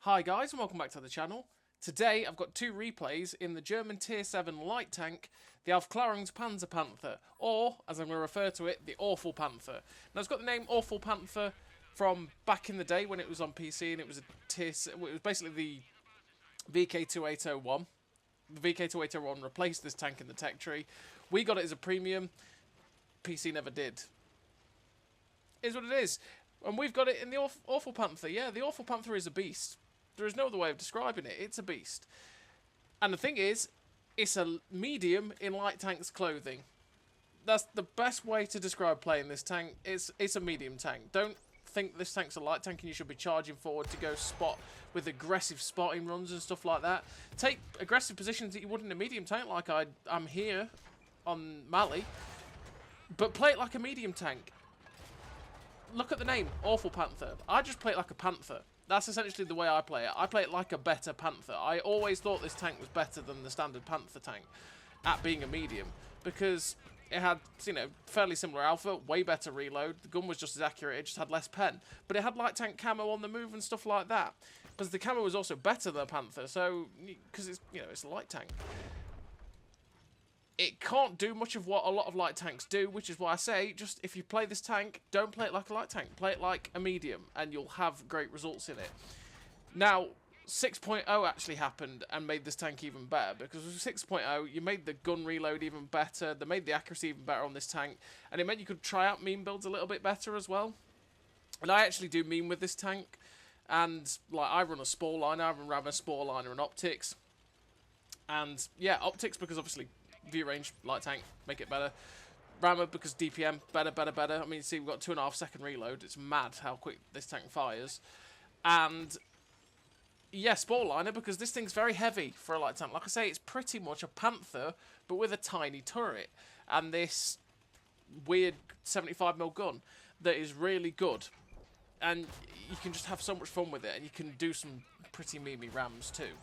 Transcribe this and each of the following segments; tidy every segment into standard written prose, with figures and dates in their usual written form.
Hi guys and welcome back to the channel. Today I've got two replays in the German Tier 7 light tank, the Aufklärungspanzer Panther, or, as I'm going to refer to it, the Awful Panther. Now it's got the name Awful Panther from back in the day when it was on PC and it was a it was basically the VK2801. The VK2801 replaced this tank in the tech tree. We got it as a premium, PC never did. Is what it is. And we've got it in the Awful Panther. Yeah, the Awful Panther is a beast. There is no other way of describing it. It's a beast. And the thing is, it's a medium in light tank's clothing. That's the best way to describe playing this tank. It's a medium tank. Don't think this tank's a light tank and you should be charging forward to go spot with aggressive spotting runs and stuff like that. Take aggressive positions that you would in a medium tank, like I'm here on Mali. But play it like a medium tank. Look at the name, Awful Panther. I just play it like a panther. That's essentially the way I play it. I play it like a better panther. I always thought this tank was better than the standard panther tank at being a medium, because it had, you know, fairly similar alpha, way better reload. The gun was just as accurate, it just had less pen. But it had light tank camo on the move and stuff like that. Because the camo was also better than a panther, so, because it's, you know, it's a light tank. It can't do much of what a lot of light tanks do, which is why I say, just if you play this tank, don't play it like a light tank. Play it like a medium, and you'll have great results in it. Now, 6.0 actually happened and made this tank even better, because with 6.0, you made the gun reload even better, they made the accuracy even better on this tank, and it meant you could try out meme builds a little bit better as well. And I actually do meme with this tank, and like I run a spore liner, I run a spore liner and optics. And yeah, optics because obviously view range, light tank, make it better. Rammer because DPM, better. I mean, you see, we've got 2.5 second reload. It's mad how quick this tank fires. And yeah, spore liner because this thing's very heavy for a light tank. Like I say, it's pretty much a panther, but with a tiny turret. And this weird 75mm gun that is really good. And you can just have so much fun with it, and you can do some pretty memey rams too.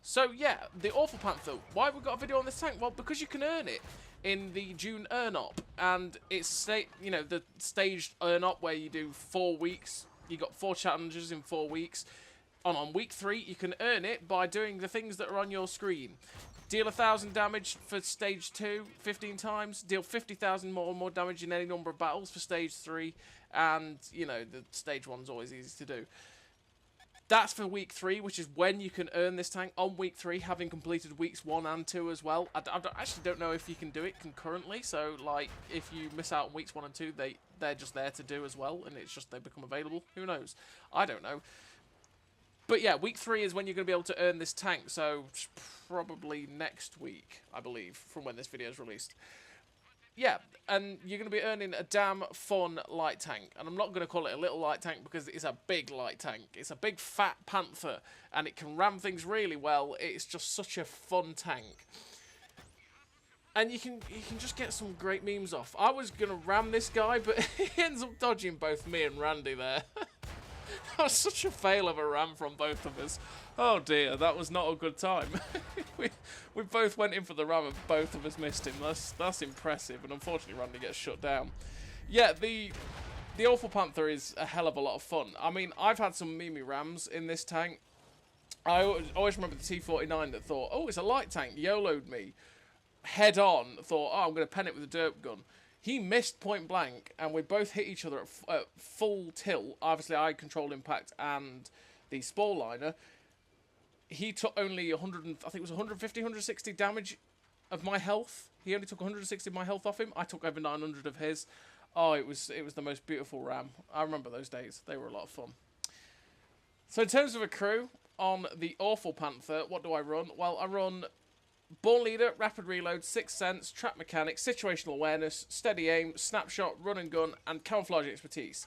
So yeah, the Awful Panther. Why have we got a video on this tank? Well, because you can earn it in the June earn up, and it's the staged earn up where you do 4 weeks. You got 4 challenges in 4 weeks. On week 3, you can earn it by doing the things that are on your screen. Deal 1,000 damage for stage 2 15 times. Deal 50,000 more damage in any number of battles for stage 3, and you know the stage 1's always easy to do. That's for week 3, which is when you can earn this tank on week 3, having completed weeks 1 and 2 as well. I actually don't know if you can do it concurrently, so like if you miss out on weeks 1 and 2, they're just there to do as well, and it's just they become available. Who knows? I don't know. But yeah, week 3 is when you're going to be able to earn this tank, so probably next week, I believe, from when this video is released. Yeah, and you're going to be earning a damn fun light tank. And I'm not going to call it a little light tank because it's a big light tank. It's a big fat panther, and it can ram things really well. It's just such a fun tank. And you can just get some great memes off. I was going to ram this guy, but he ends up dodging both me and Randy there. That was such a fail of a ram from both of us. Oh dear, that was not a good time. we both went in for the ram and both of us missed him. That's impressive, and unfortunately Randy gets shut down. Yeah, the Awful Panther is a hell of a lot of fun. I mean, I've had some meme rams in this tank. I always remember the T-49 that thought, oh, it's a light tank, YOLO'd me. Head on, thought, oh, I'm going to pen it with a derp gun. He missed point blank, and we both hit each other at full tilt. Obviously, I controlled impact and the spore liner. He took only 100, I think it was 150, 160 damage of my health. He only took 160 of my health off him. I took over 900 of his. Oh, it was the most beautiful ram. I remember those days. They were a lot of fun. So in terms of a crew, on the Awful Panther, what do I run? Well, I run Born Leader, Rapid Reload, Sixth Sense, Trap Mechanics, Situational Awareness, Steady Aim, Snapshot, Run and Gun, and Camouflage Expertise.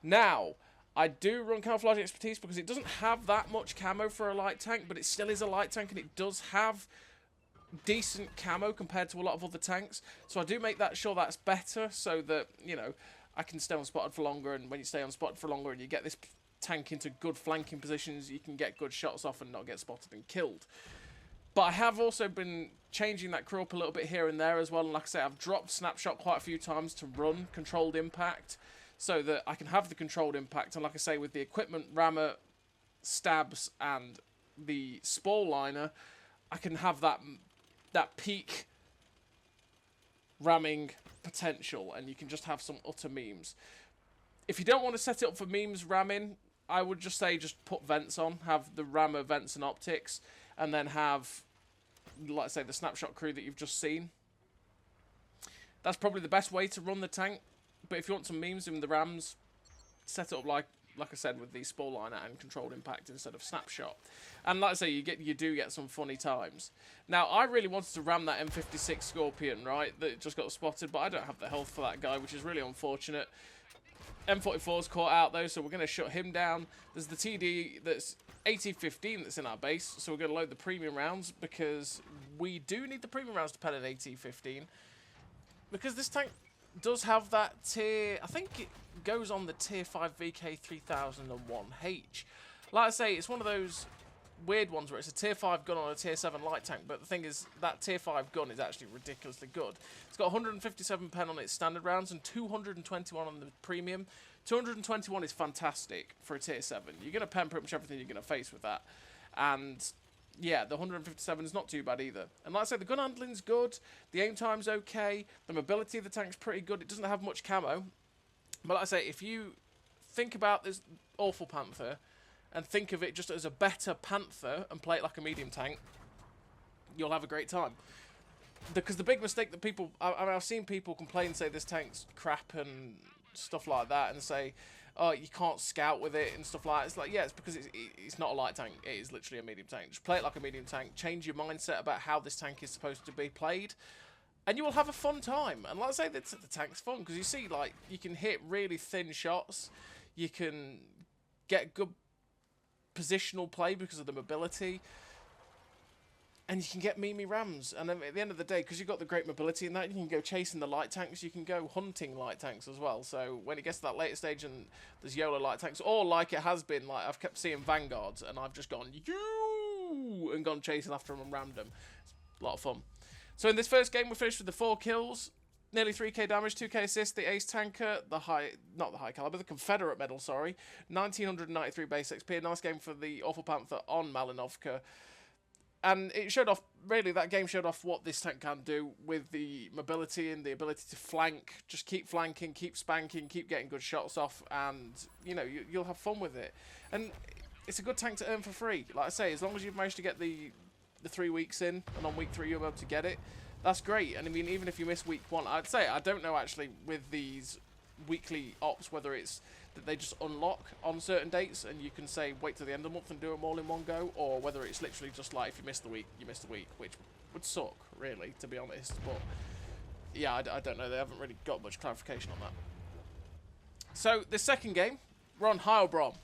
Now, I do run Camouflage Expertise because it doesn't have that much camo for a light tank, but it still is a light tank, and it does have decent camo compared to a lot of other tanks. So I do make that sure that's better, so that, you know, I can stay unspotted for longer, and when you stay unspotted for longer and you get this tank into good flanking positions, you can get good shots off and not get spotted and killed. But I have also been changing that crew up a little bit here and there as well. And like I say, I've dropped Snapshot quite a few times to run Controlled Impact, so that I can have the Controlled Impact. And like I say, with the equipment rammer stabs and the spore liner, I can have that peak ramming potential, and you can just have some utter memes. If you don't want to set it up for memes ramming, I would just say just put vents on, have the rammer vents and optics, and then have, like I say, the snapshot crew that you've just seen. That's probably the best way to run the tank. But if you want some memes in the rams, set it up like I said, with the spore liner and controlled impact instead of snapshot. And like I say, you do get some funny times. Now, I really wanted to ram that M56 Scorpion, right, that just got spotted, but I don't have the health for that guy, which is really unfortunate. M44's caught out, though, so we're going to shut him down. There's the TD that's AT-15 that's in our base, so we're going to load the premium rounds, because we do need the premium rounds to pen an AT-15. Because this tank does have that tier, I think it goes on the tier 5 VK 3001H. Like I say, it's one of those weird ones where it's a tier 5 gun on a tier 7 light tank, but the thing is, that tier 5 gun is actually ridiculously good. It's got 157 pen on its standard rounds and 221 on the premium. 221 is fantastic for a tier 7. You're going to pen pretty much everything you're going to face with that. And yeah, the 157 is not too bad either. And like I said, the gun handling's good, the aim time's okay, the mobility of the tank's pretty good. It doesn't have much camo. But like I say, if you think about this awful Panther and think of it just as a better Panther and play it like a medium tank, you'll have a great time. Because the big mistake that people... I've seen people complain, say this tank's crap and stuff like that, and say, oh, you can't scout with it and stuff like that. It's like, yeah, it's because it's not a light tank. It is literally a medium tank. Just play it like a medium tank. Change your mindset about how this tank is supposed to be played, and you will have a fun time. And like I say, the tank's fun, because you see, like, you can hit really thin shots. You can get good positional play because of the mobility. And you can get Mimi rams. And then at the end of the day, because you've got the great mobility in that, you can go chasing the light tanks. You can go hunting light tanks as well. So when it gets to that later stage and there's YOLO light tanks, or like it has been, like I've kept seeing Vanguards, and I've just gone, you, and gone chasing after them and rammed them. It's a lot of fun. So in this first game, we finished with the 4 kills, nearly 3k damage, 2k assist, the ace tanker, not the high caliber, the Confederate medal, sorry, 1993 base XP, a nice game for the Awful Panther on Malinovka. And it showed off, really, that game showed off what this tank can do with the mobility and the ability to flank. Just keep flanking, keep spanking, keep getting good shots off, and, you know, you'll have fun with it. And it's a good tank to earn for free. Like I say, as long as you've managed to get the 3 weeks in, and on week 3 you'll be able to get it, that's great. And I mean, even if you miss week 1, I'd say, I don't know actually with these weekly ops whether it's that they just unlock on certain dates and you can say wait till the end of the month and do them all in one go, or whether it's literally just like if you miss the week, you miss the week, which would suck, really, to be honest. But yeah, I don't know. They haven't really got much clarification on that. So the second game, we're on Heilbronn.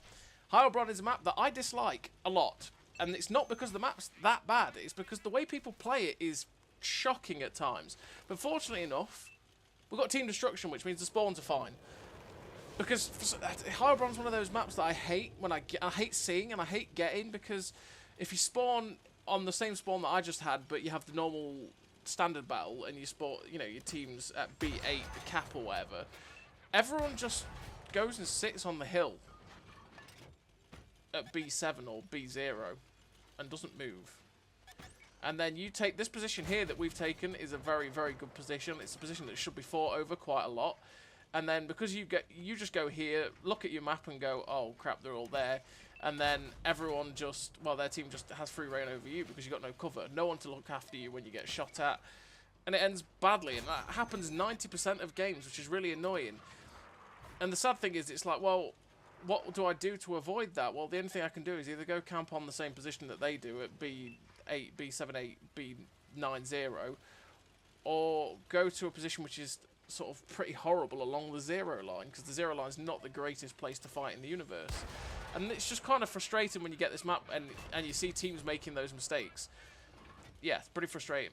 Heilbronn is a map that I dislike a lot, and it's not because the map's that bad. It's because the way people play it is shocking at times. But fortunately enough, we've got team destruction, which means the spawns are fine. Because Heilbronn's one of those maps that I hate when I hate seeing and I hate getting, because if you spawn on the same spawn that I just had, but you have the normal standard battle and you spawn, you know, your team's at B8, the cap or whatever, everyone just goes and sits on the hill at B7 or B0 and doesn't move. And then you take this position here that we've taken is a very, very good position. It's a position that should be fought over quite a lot. And then because you just go here, look at your map and go, oh crap, they're all there. And then everyone just, well, their team just has free reign over you because you've got no cover. No one to look after you when you get shot at. And it ends badly. And that happens 90% of games, which is really annoying. And the sad thing is, it's like, well, what do I do to avoid that? Well, the only thing I can do is either go camp on the same position that they do at B8, B78, B90, or go to a position which is sort of pretty horrible along the 0 line, because the 0 line is not the greatest place to fight in the universe. And it's just kind of frustrating when you get this map and you see teams making those mistakes. Yeah, it's pretty frustrating.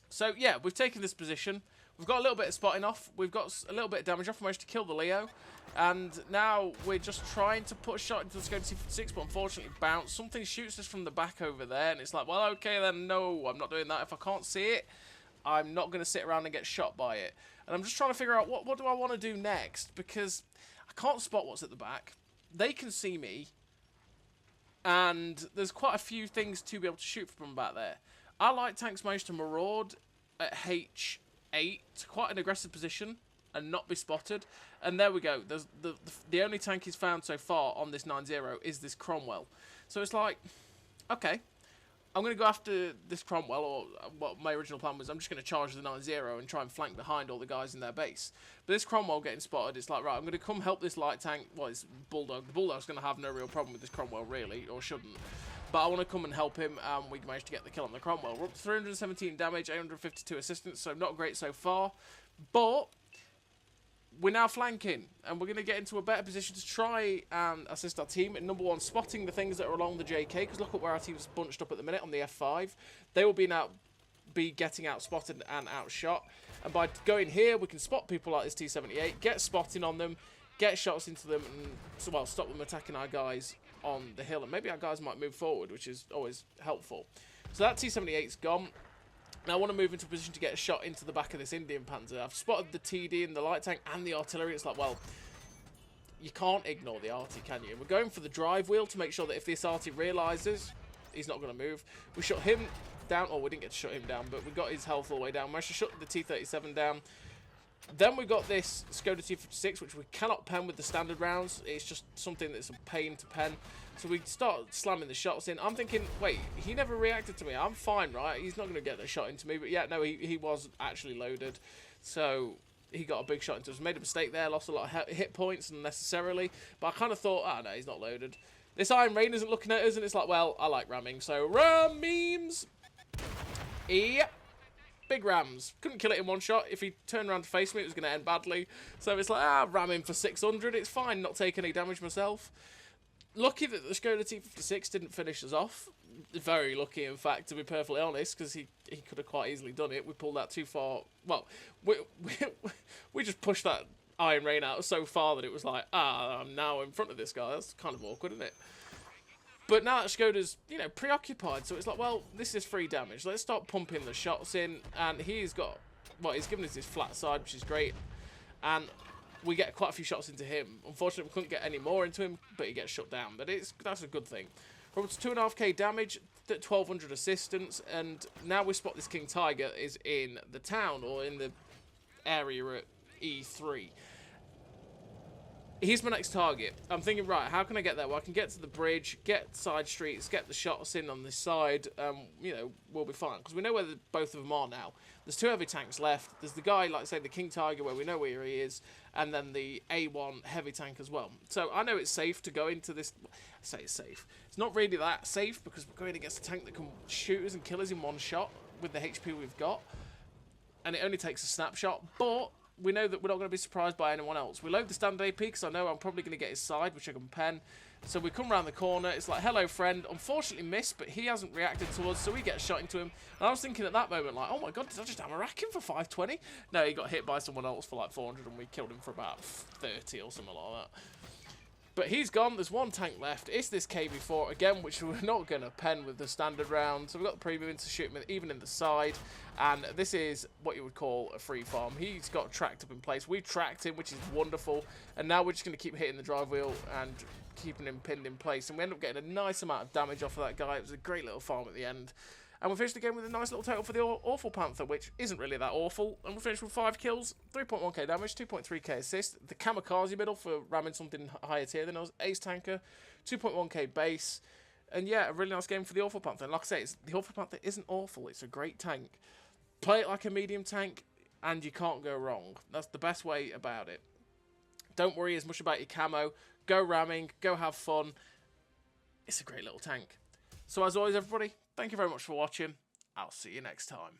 So yeah, we've taken this position. We've got a little bit of spotting off. We've got a little bit of damage off. We managed to kill the Leo. And now we're just trying to put a shot into the scope T56, but unfortunately bounce. Something shoots us from the back over there, and it's like, well, okay then, no, I'm not doing that. If I can't see it, I'm not going to sit around and get shot by it. And I'm just trying to figure out what do I want to do next, because I can't spot what's at the back. They can see me. And there's quite a few things to be able to shoot from back there. Our light tanks managed to maraud at H8, quite an aggressive position, and not be spotted. And there we go. There's the only tank he's found so far on this 9-0 is this Cromwell. So it's like, okay, I'm going to go after this Cromwell, or what my original plan was, I'm just going to charge the 9-0 and try and flank behind all the guys in their base. But this Cromwell getting spotted, it's like, right, I'm going to come help this light tank. Well, it's Bulldog. The Bulldog's going to have no real problem with this Cromwell, really, or shouldn't. But I want to come and help him, and we managed to get the kill on the Cromwell. We're up to 317 damage, 852 assistance, so not great so far. But we're now flanking, and we're going to get into a better position to try and assist our team in number one, spotting the things that are along the JK, because look at where our team's bunched up at the minute on the F5. They will be getting out spotted and outshot, and by going here, we can spot people like this T-78, get spotting on them, get shots into them, and well, stop them attacking our guys on the hill, and maybe our guys might move forward, which is always helpful. So that T-78's gone. Now I want to move into a position to get a shot into the back of this Indian Panzer. I've spotted the TD and the light tank and the artillery. It's like, well, you can't ignore the arty, can you? We're going for the drive wheel to make sure that if this arty realises he's not going to move. We shot him down, or we didn't get to shut him down, but we got his health all the way down. We managed to shut the T-37 down. Then we got this Skoda T-56, which we cannot pen with the standard rounds. It's just something that's a pain to pen. So we start slamming the shots in. I'm thinking, wait, he never reacted to me. I'm fine, right? He's not going to get a shot into me. But yeah, no, he was actually loaded. So he got a big shot into us. Made a mistake there, lost a lot of hit points unnecessarily. But I kind of thought, oh, no, he's not loaded. This Iron Rain isn't looking at us, and it's like, well, I like ramming. So ram memes. Yep. Big rams. Couldn't kill it in one shot. If he turned around to face me, it was going to end badly. So it's like, ram him for 600. It's fine, not taking any damage myself. Lucky that the Skoda T-56 didn't finish us off. Very lucky, in fact, to be perfectly honest, because he could have quite easily done it. We pulled that too far. Well, we just pushed that Iron Rain out so far that it was like, I'm now in front of this guy. That's kind of awkward, isn't it? But now that Skoda's, preoccupied, so it's like, well, this is free damage. Let's start pumping the shots in, and he's got, well, he's given us his flat side, which is great, and we get quite a few shots into him. Unfortunately, we couldn't get any more into him, but he gets shut down, but that's a good thing. We're up to 2.5k damage, 1200 assistance, and now we spot this King Tiger is in the town, or in the area at E3. He's my next target. I'm thinking, right, how can I get there? Well, I can get to the bridge, get side streets, get the shots in on this side. We'll be fine. Because we know where both of them are now. There's 2 heavy tanks left. There's the guy, like I say, the King Tiger, where we know where he is. And then the A1 heavy tank as well. So I know it's safe to go into this. I say it's safe. It's not really that safe, because we're going against a tank that can shoot us and kill us in one shot with the HP we've got. And it only takes a snapshot. But we know that we're not going to be surprised by anyone else. We load the standard AP, because I know I'm probably going to get his side, which I can pen. So we come around the corner. It's like, hello, friend. Unfortunately missed, but he hasn't reacted to us, so we get a shot into him. And I was thinking at that moment, like, oh my god, did I just hammer-rack him for 520? No, he got hit by someone else for like 400, and we killed him for about 30 or something like that. But he's gone. There's one tank left. It's this KB4 again, which we're not going to pen with the standard round. So we've got the premium to shoot him even in the side. And this is what you would call a free farm. He's got tracked up in place. We tracked him, which is wonderful. And now we're just going to keep hitting the drive wheel and keeping him pinned in place. And we end up getting a nice amount of damage off of that guy. It was a great little farm at the end. And we finished the game with a nice little total for the Awful Panther, which isn't really that awful. And we finished with 5 kills, 3.1k damage, 2.3k assist. The Kamikaze medal for ramming something higher tier than us. Ace Tanker, 2.1k base. And yeah, a really nice game for the Awful Panther. And like I say, the Awful Panther isn't awful. It's a great tank. Play it like a medium tank, and you can't go wrong. That's the best way about it. Don't worry as much about your camo. Go ramming, go have fun. It's a great little tank. So as always, everybody, thank you very much for watching. I'll see you next time.